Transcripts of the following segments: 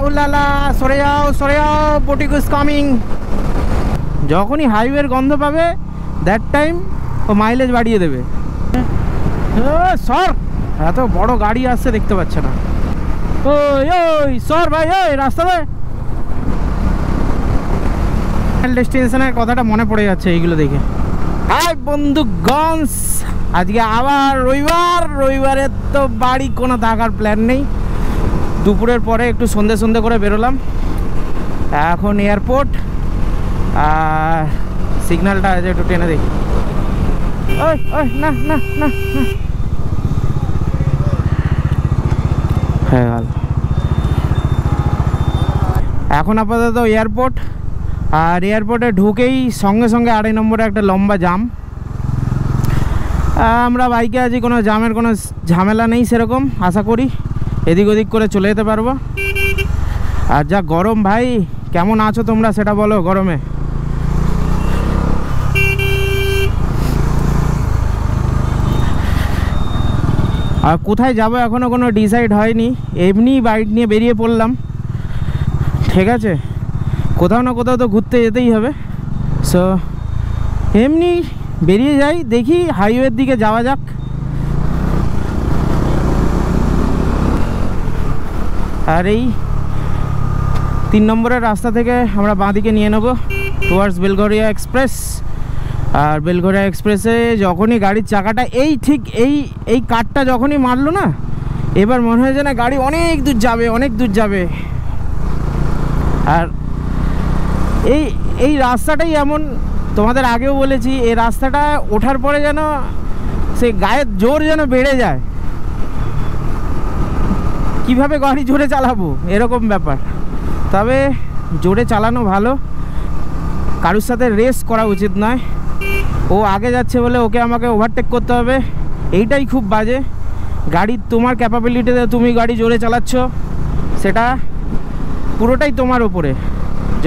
উলালা সরে যাও পটিকুস কামিং। যখনই হাইওয়ের গন্ধ পাবে দ্যাট টাইম ও মাইলেজ বাড়িয়ে দেবে। সর, এত বড় গাড়ি আসছে দেখতে পাচ্ছে না। ওই সর ভাই, ওই রাস্তাতে ডেস্টিনেশনের কথাটা মনে পড়ে যাচ্ছে এইগুলো দেখে। হাই বন্ধুগণ, আজকে আবার রবিবারে তো বাড়ি কোনো থাকার প্ল্যান নেই। দুপুরের পরে একটু সন্ধে করে বেরোলাম, এখন এয়ারপোর্ট। আর সিগন্যালটা আছে একটু টেনে দেখি। ওই না না না না, হ্যাঁ ভালো। এখন আপাতত এয়ারপোর্ট, আর এয়ারপোর্টে ঢুকেই সঙ্গে 2.5 নম্বরে একটা লম্বা জাম। আমরা বাইকে আছি, কোনো জামের কোনো ঝামেলা নেই সেরকম, আশা করি এদিক ওদিক করে চলে যেতে পারবো। আর যা গরম ভাই, কেমন আছো তোমরা সেটা বলো গরমে। আর কোথায় যাবো এখনও কোনো ডিসাইড হয়নি, এমনি বাইক নিয়ে বেরিয়ে পড়লাম। ঠিক আছে, কোথাও না কোথাও তো ঘুরতে যেতেই হবে। সো এমনি বেরিয়ে যাই, দেখি হাইওয়ের দিকে যাওয়া যাক। আর এই 3 নম্বরের রাস্তা থেকে আমরা বাঁদিকে নিয়ে নেব টুয়ার্ডস বেলঘরিয়া এক্সপ্রেস। আর বেলঘরিয়া এক্সপ্রেসে যখনই গাড়ির চাকাটা ঠিক এই কাটটা যখনই মারলো না, এবার মনে হয় যে না গাড়ি অনেক দূর যাবে। আর এই রাস্তাটাই এমন, তোমাদের আগেও বলেছি, এই রাস্তাটা ওঠার পরে যেন সে গায়ের জোর যেন বেড়ে যায়, কিভাবে গাড়ি জোরে চালাবো এরকম ব্যাপার। তবে জোরে চালানো ভালো, কারোর সাথে রেস করা উচিত নয়। ও আগে যাচ্ছে বলে ওকে আমাকে ওভারটেক করতে হবে, এইটাই খুব বাজে। গাড়ি তোমার ক্যাপাবিলিটিতে তুমি গাড়ি জোরে চালাচ্ছ, সেটা পুরোটাই তোমার ওপরে।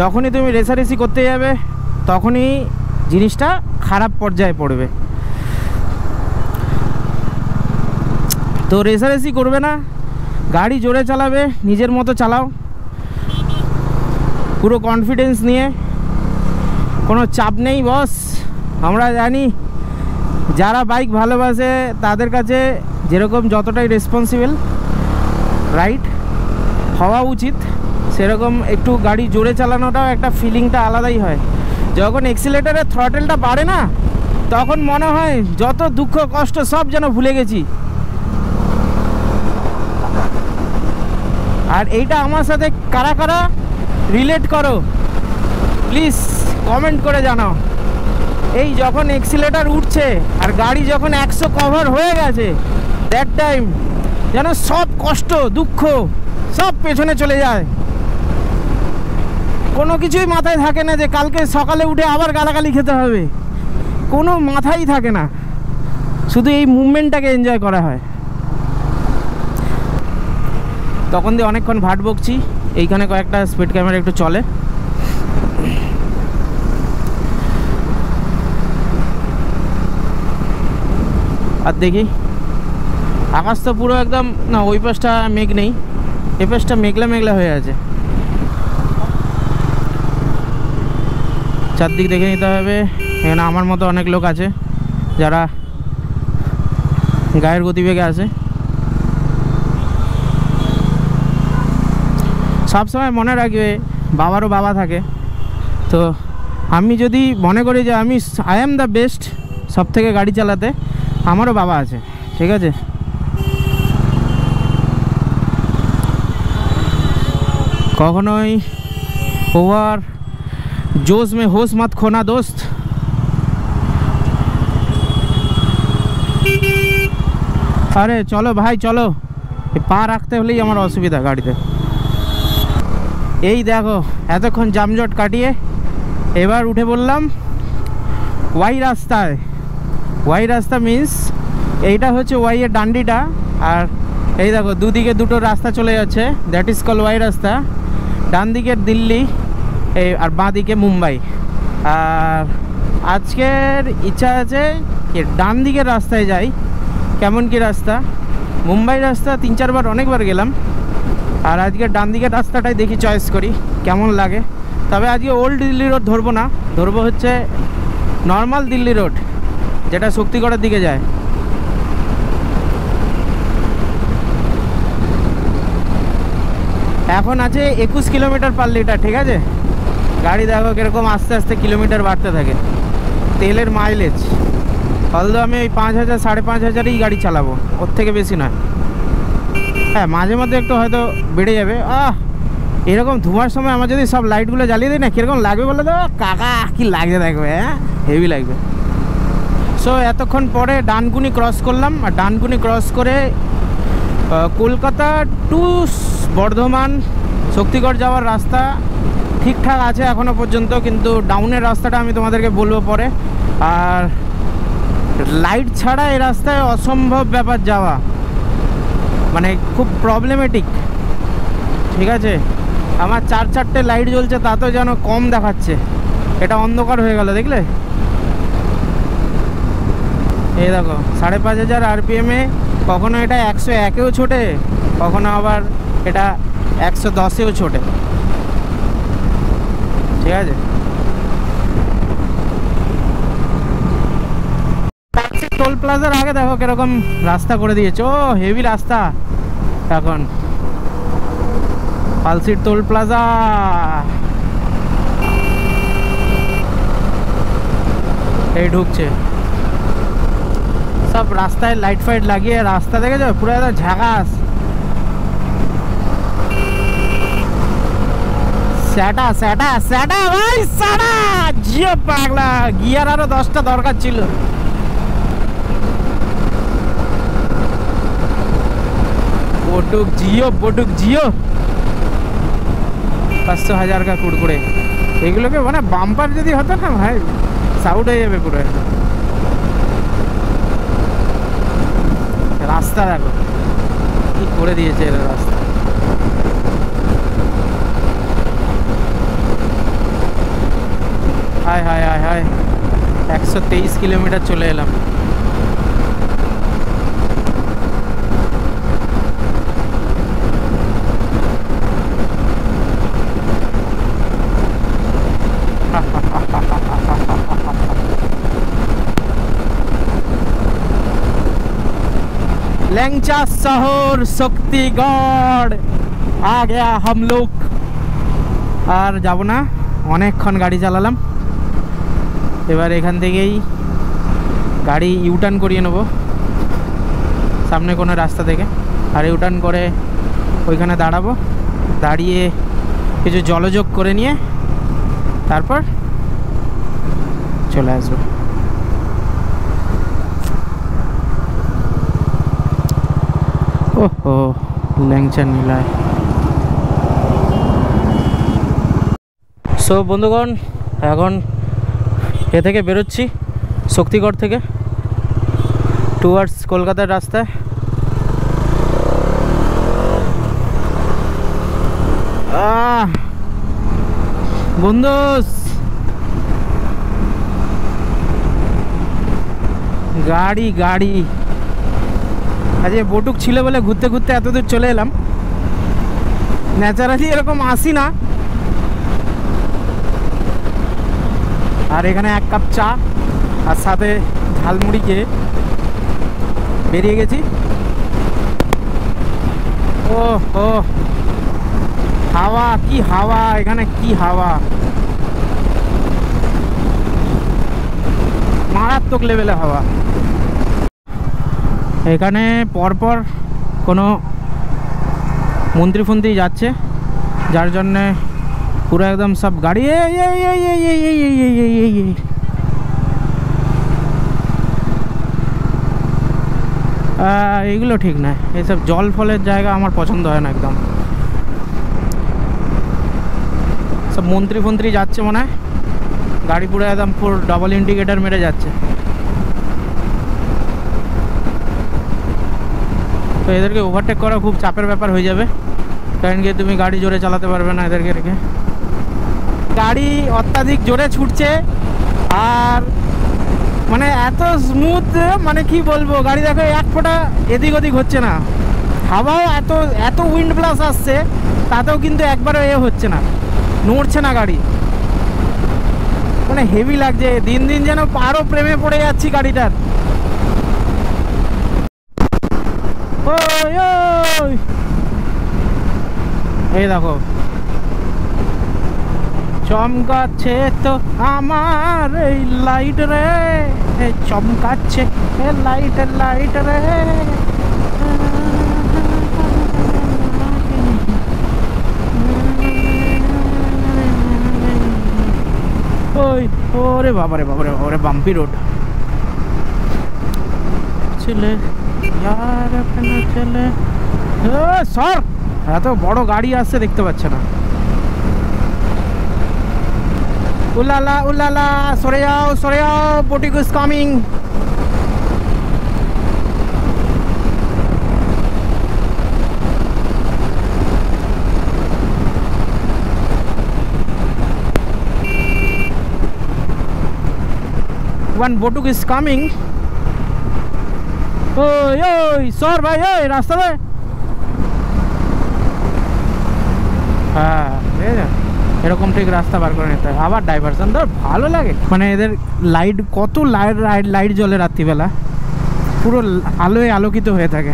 যখনই তুমি রেসারেসি করতে যাবে তখনই জিনিসটা খারাপ পর্যায়ে পড়বে। তো রেসারেসি করবে না, গাড়ি জোরে চালাবে, নিজের মতো চালাও, পুরো কনফিডেন্স নিয়ে, কোনো চাপ নেই বস। আমরা জানি যারা বাইক ভালোবাসে তাদের কাছে যেরকম যতটাই রেসপন্সিবল রাইট হওয়া উচিত, সেরকম একটু গাড়ি জোরে চালানোটাও একটা ফিলিংটা আলাদাই হয়। যখন এক্সিলেটারের থ্রটেলটা বাড়ে না, তখন মনে হয় যত দুঃখ কষ্ট সব যেন ভুলে গেছি। আর এইটা আমার সাথে কারা কারা রিলেট করো প্লিজ কমেন্ট করে জানাও। এই যখন এক্সিলেটার উঠছে আর গাড়ি যখন 100 কভার হয়ে গেছে, দ্যাট টাইম যেন সব কষ্ট দুঃখ সব পেছনে চলে যায়। কোনো কিছুই মাথায় থাকে না যে কালকে সকালে উঠে আবার গালাগালি খেতে হবে, কোনো মাথাই থাকে না, শুধু এই মুভমেন্টটাকে এনজয় করা হয়। তখন দিয়ে অনেকক্ষণ ভাট বকছি, এইখানে কয়েকটা স্পিড ক্যামেরা একটু চলে। আর দেখি আকাশ তো পুরো একদম, না ওই পাশটা মেঘ নেই, এ পাশটা মেঘলা হয়ে আছে। চারদিক দেখে নিতে হবে। এখানে আমার মতো অনেক লোক আছে যারা গায়ের গতিবেগে আছে। সবসময় মনে রাখবে বাবারও বাবা থাকে। তো আমি যদি মনে করি যে আই অ্যাম দ্য বেস্ট সব থেকে গাড়ি চালাতে, আমারও বাবা আছে, ঠিক আছে। কখনোই ওভার जोश में होश मत खोना दोस्त। अरे चलो भाई चलो, पा राखते हलेই আমার অসুবিধা গাড়িতে। এই দেখো এতক্ষণ জামজট কাটিয়ে এবার উঠে বললাম ওয়াই রাস্তায়। ওয়াই রাস্তা মিন্স এইটা হচ্ছে ওয়াইয়ের ডান্ডিটা, আর এই দেখো দুদিকে দুটো রাস্তা চলে যাচ্ছে, দ্যাট ইজ কল ওয়াই রাস্তা। ডান দিকের দিল্লি এই, আর বাঁ দিকে মুম্বাই। আর আজকের ইচ্ছা আছে কি ডান দিকের রাস্তায় যাই। কেমন কি রাস্তা, মুম্বাই রাস্তা 3-4 বার অনেকবার গেলাম, আর আজকে ডান দিকের রাস্তাটাই দেখি চয়েস করি কেমন লাগে। তবে আজকে ওল্ড দিল্লি রোড ধরবো না, ধরবো হচ্ছে নর্মাল দিল্লি রোড, যেটা শক্তিগড়ের দিকে যায়। এখন আছে 21 কিলোমিটার পার লিটার, ঠিক আছে। গাড়ি দেখো কিরকম আস্তে আস্তে কিলোমিটার বাড়তে থাকে, তেলের মাইলেজ। অলদো আমি ওই 5000 5500ই গাড়ি চালাবো, ওর থেকে বেশি নয়। হ্যাঁ, মাঝে মধ্যে একটু হয়তো বেড়ে যাবে। এরকম ধোঁয়ার সময় আমার যদি সব লাইটগুলো জ্বালিয়ে দিই না, কীরকম লাগবে বলে তো কাকা, কি লাগছে দেখবে, হ্যাঁ হেভি লাগবে। সো এতক্ষণ পরে ডানকুনি ক্রস করলাম, আর ডানকুনি ক্রস করে কলকাতা টু বর্ধমান শক্তিগড় যাওয়ার রাস্তা ঠিকঠাক আছে এখনও পর্যন্ত, কিন্তু ডাউনের রাস্তাটা আমি তোমাদেরকে বলবো পরে। আর লাইট ছাড়া এই রাস্তায় অসম্ভব ব্যাপার যাওয়া, মানে খুব প্রবলেমেটিক, ঠিক আছে। আমার 4-4টে লাইট জ্বলছে, তাতেও যেন কম দেখাচ্ছে, এটা অন্ধকার হয়ে গেল দেখলে। এই দেখো 5500 RPM-এ কখনো এটা 101-এও ছোটে, কখনো আবার এটা 110-এও ছোটে, ঠিক আছে। টোল প্লাজার আগে দেখো কিরকম রাস্তা করে দিয়েছে, ও হেভি রাস্তা এখন। পালসির টোল প্লাজা, এই ঢুকছে সব রাস্তায় লাইট ফাইট লাগিয়ে, রাস্তা দেখে যাবে পুরো একদম ঝাকাস। স্যাটা স্যাটা স্যাটা ভাই, স্যাটা জিও পাগলা, গিয়ার আরো 10টা দরকার ছিল। বটুক জিও, বটুক জিও, 500,000 का কুড়কুড়ে। এগুলোকে মানে বাম্পার যদি হতো না ভাই, সাউন্ড হয়ে যাবে পুরো। রাস্তা দেখো কি করে দিয়েছে এর রাস্তা। হায় হায় হায় হায়, 123 কিলোমিটার চলে এলাম। ল্যাংচা শহর শক্তিগড় আ গয়া হাম লোগ। আর যাব না, অনেকক্ষণ গাড়ি চালালাম, এবার এখান থেকেই গাড়ি ইউটার্ন করিয়ে নেব সামনে কোনো রাস্তা থেকে। আর ইউটার্ন করে ওইখানে দাঁড়াবো, দাঁড়িয়ে কিছু জলযোগ করে নিয়ে তারপর চলে আসবো। ওহো, ল্যাংচা নীলায়। সো বন্ধুগণ, এখন এ থেকে বেরোচ্ছি শক্তিগড় থেকে টুয়ার্ডস কলকাতার রাস্তায়। বন্ধু গাড়ি গাড়ি আজকে বটুক ছিল বলে ঘুরতে ঘুরতে এত দূর চলে এলাম। ন্যাচারালি এরকম আসি না। আর এখানে 1 কাপ চা আর সাথে ঝালমুড়ি খেয়ে বেরিয়ে গেছি। ও ও হাওয়া, কি হাওয়া এখানে, কি হাওয়া, মারাত্মক লেভেলে হাওয়া। এখানে পরপর কোনো মন্ত্রী ফন্ত্রী যাচ্ছে, যার জন্যে পুরো একদম সব গাড়ি এইগুলো ঠিক না। এইসব জল ফলের জায়গা আমার পছন্দ হয় না একদম। সব মন্ত্রী ফন্ত্রী যাচ্ছে মনে হয়, গাড়ি পুরো একদম পুরো ডাবল ইন্ডিকেটার মেরে যাচ্ছে। তো এদেরকে ওভারটেক করা খুব চাপের ব্যাপার হয়ে যাবে, কারণ কি তুমি গাড়ি জোরে চালাতে পারবে না এদেরকে রেখে। গাড়ি অত্যাধিক জোরে ছুটছে আর মানে এত স্মুথ, মানে কি বলবো, গাড়ি দেখো এক ফোঁটা এদিক ওদিক হচ্ছে না। হাওয়াও এত এত উইন্ড ব্লাস আসছে, তাতেও কিন্তু একবারও এ হচ্ছে না, নড়ছে না গাড়ি। মানে হেভি লাগছে, দিন দিন যেন আরো প্রেমে পড়ে যাচ্ছি গাড়িটার। ওই ওই এই দেখো চমকাচ্ছে তো আমার এই লাইট রে, চমকাচ্ছে লাইট লাইট রে। ওই ওরে বাবারে বাবারে বাবারে, বাম্পি রোড। চলে यार अपना चले, সর, এত বড় গাড়ি আসছে দেখতে পাচ্ছে না। উলালা উলালা, সরে যাও, Botic is coming। One Botic is coming। ওই ওই সর ভাই, ওই রাস্তা দে। হ্যাঁ এরকম ঠিক রাস্তা বার করে নিতে হয়। আবার ডাইভারশন তো ভালো লাগে, মানে এদের লাইট, কত লাইট জ্বলে রাত্রিবেলা, পুরো আলোয় আলোকিত হয়ে থাকে।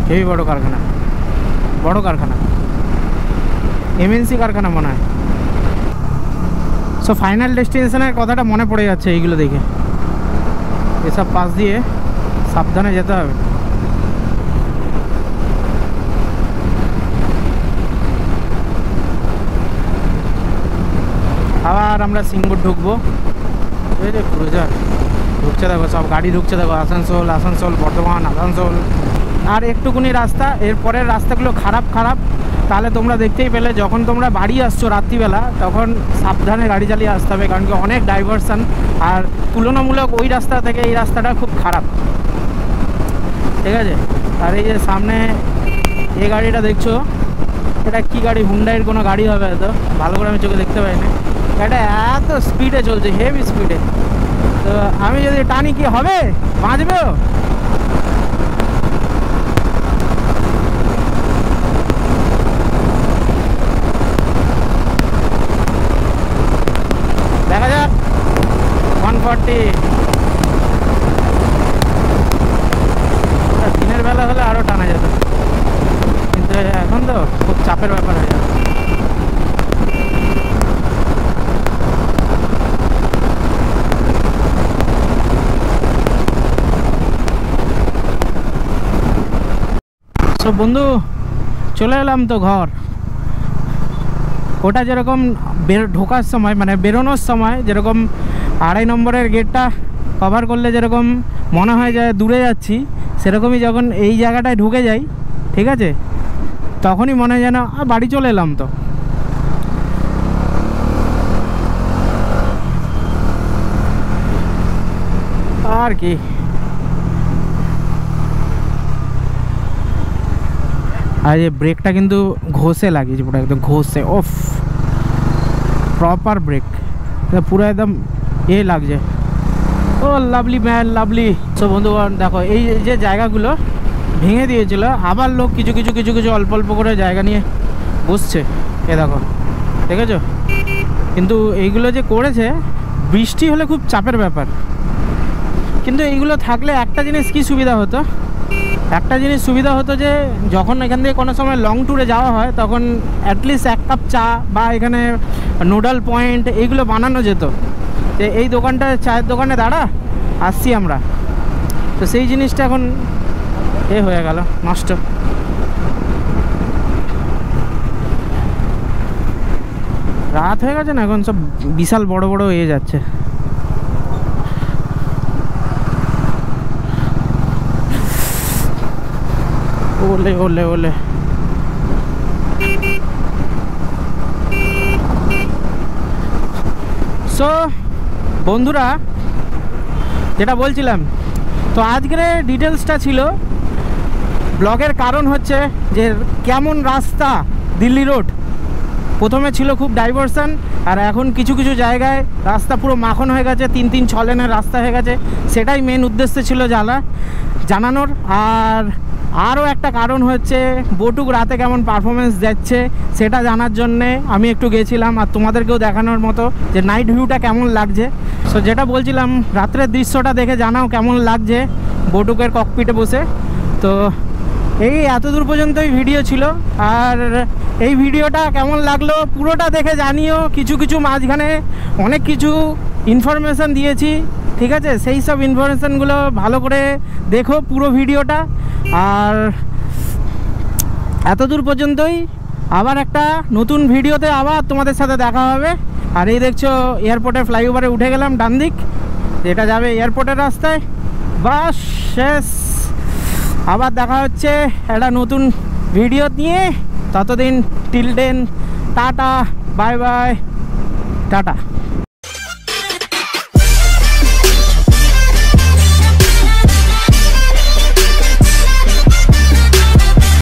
হেভি বড় কারখানা, এমএনসি কারখানা মনে হয়। সো ফাইনাল ডেস্টিনেশনের কথাটা মনে পড়ে যাচ্ছে এইগুলো দেখে। এসব পাশ দিয়ে সাবধানে যেতে হবে। আবার আমরা সিঙ্গুর ঢুকবো। এই যে ক্রুজার ঢুকছে দেখো, সব গাড়ি ঢুকছে দেখো, আসানসোল, বর্ধমান, আসানসোল। আর একটুকুনি রাস্তা, এরপরের রাস্তাগুলো খারাপ। তাহলে তোমরা দেখতেই পেলে, যখন তোমরা বাড়ি আসছো রাত্রিবেলা, তখন সাবধানে গাড়ি চালিয়ে আসতে হবে, কারণ কি অনেক ডাইভারশন। আর তুলনামূলক ওই রাস্তা থেকে এই রাস্তাটা খুব খারাপ, ঠিক আছে। আর এই যে সামনে এই গাড়িটা দেখছো, এটা কি গাড়ি? হুন্ডাইয়ের কোনো গাড়ি হবে হয়তো, ভালো করে আমি চোখে দেখতে পাইনি। এটা এত স্পিডে চলছে, হেভি স্পিডে। তো আমি যদি টানি কি হবে? বাঁচবে? দেখা যাক। 140 দিনের বেলা হলে আরো টানা যেত, কিন্তু এখন তো খুব চাপের ব্যাপার হয়ে যাবে। সব বন্ধু চলে এলাম তো ঘর। ওটা যেরকম ঢোকার সময়, মানে বেরোনোর সময় যেরকম 2.5 নম্বরের গেটটা কভার করলে যেরকম মনে হয় যে দূরে যাচ্ছি, সেরকমই যখন এই জায়গাটায় ঢুকে যাই, ঠিক আছে, তখনই মনে হয় যেন বাড়ি চলে এলাম। তো আর কি, আর এই ব্রেকটা কিন্তু ঘষে লাগিয়েছি, পুরো একদম ঘষে, ওফ, প্রপার ব্রেক, পুরো একদম এ লাগছে। ও লাভলি ম্যান, লাভলি। সো বন্ধুগণ দেখো, এই যে জায়গাগুলো ভেঙে দিয়েছিল, আবার লোক কিছু কিছু অল্প অল্প করে জায়গা নিয়ে বসছে। এ দেখো, দেখেছো? কিন্তু এইগুলো যে করেছে, বৃষ্টি হলে খুব চাপের ব্যাপার। কিন্তু এইগুলো থাকলে একটা জিনিস কি সুবিধা হতো, যে যখন এখান থেকে কোনো সময় লং ট্যুরে যাওয়া হয়, তখন অ্যাটলিস্ট 1 কাপ চা বা এখানে নুডল পয়েন্ট এইগুলো বানানো যেত, যে এই দোকানটা, চায়ের দোকানে দাঁড়া, আসছি আমরা। তো সেই জিনিসটা এখন এ হয়ে গেল, নষ্ট। রাত হয়ে গেছে না, এখন সব বিশাল বড় বড় হয়ে যাচ্ছে। ওলে ওলে ওলে। সো বন্ধুরা, যেটা বলছিলাম, তো আজকের ডিটেলসটা ছিল ব্লগের কারণ হচ্ছে যে কেমন রাস্তা দিল্লি রোড, প্রথমে ছিল খুব ডাইভারশন, আর এখন কিছু কিছু জায়গায় রাস্তা পুরো মাখন হয়ে গেছে, 3-3 6 লেনের রাস্তা হয়ে গেছে। সেটাই মেন উদ্দেশ্য ছিল জানানোর। আর আরও একটা কারণ হচ্ছে বটুক রাতে কেমন পারফরমেন্স দিচ্ছে সেটা জানার জন্যে আমি একটু গেছিলাম, আর তোমাদেরকেও দেখানোর মতো যে নাইট ভিউটা কেমন লাগছে। সো যেটা বলছিলাম, রাত্রের দৃশ্যটা দেখে জানাও কেমন লাগছে বটুকের ককপিটে বসে। তো এই এতদূর পর্যন্তই ভিডিও ছিল, আর এই ভিডিওটা কেমন লাগলো পুরোটা দেখে জানিও। কিছু কিছু মাঝখানে অনেক কিছু ইনফরমেশান দিয়েছি, ঠিক আছে? সেই সব ইনফরমেশানগুলো ভালো করে দেখো পুরো ভিডিওটা। আর এতদূর পর্যন্তই, আবার একটা নতুন ভিডিওতে আবার তোমাদের সাথে দেখা হবে। আর এই দেখছো এয়ারপোর্টের ফ্লাইওভারে উঠে গেলাম ডান দিক, যেটা যাবে এয়ারপোর্টের রাস্তায়। বাস শেষ, আবার দেখা হচ্ছে একটা নতুন ভিডিও নিয়ে। ততদিন till then tata, bye bye, tata.